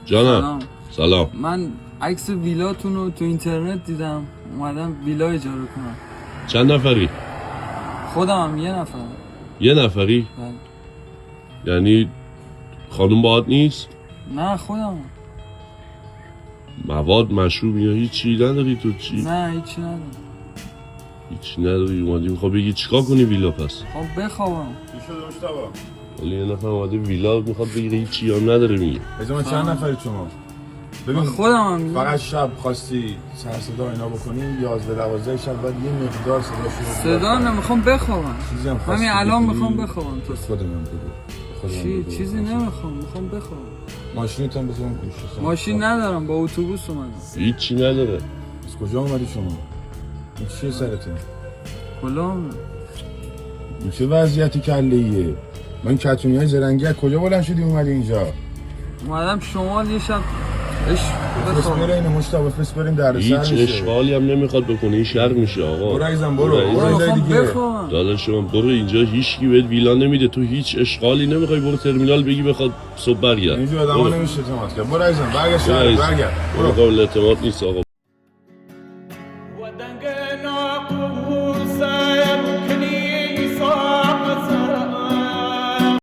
جانم. سلام. من عکس ویلاتون رو تو اینترنت دیدم، اومدم ویلا اجاره کنم. چند نفری؟ خودم هم 1 نفر. 1 نفری؟ بله. یعنی خانوم باهات نیست؟ نه خودم. مواد مشروب یا هیچی نداری تو چی؟ نه هیچی ندارم. هیچی نداری اومدی میخوای بگی چیکار کنی ویلا پس؟ خب بخوابم. چی شده مشتبه؟ ولی 1 نفر اومده ویلا میخواد بگیره هیچی هم نداره میگه. اجازه چند نفرید شما؟ ببین خودم هم فقط شب خواستی سر صدا اینا بکنی 11-12 شب بعد یه مقدار صدا نمیخوام بخوابم. چیزی هم خواستی همین الان بگی؟ میخوام بخوابم. تو خودم بگو. چیزی نمیخوام، میخوام بخوابم. ماشینت هم بذارم گوشه. ماشین ندارم، با اتوبوس اومدم. هیچی نداره. از کجا اومدی شما؟ این چیه سرته؟ کلام. این چه وضعیتی کله‌ایه؟ من کتونی های زرنگی از کجا بلند شدی اومدی اینجا؟ اومدم شمال یه شب فس بخوابم. برین مشتبه فس برین در سر هیچ میشه. اشغالی هم نمیخواد بکنه این شهر میشه آقا. برو عزیزم برو میخوام دیگه. بخوابم. داداش من برو اینجا هیچکی بهت ویلا نمیده، تو هیچ اشغالی نمیخوای برو ترمینال بگی بخواد صبح برگرد. اینجا آدما نمیشه اعتماد کرد. برو عزیزم برگرد شهر برگرد. برو قابل اعتماد نیست آقا. ودنگ ناقو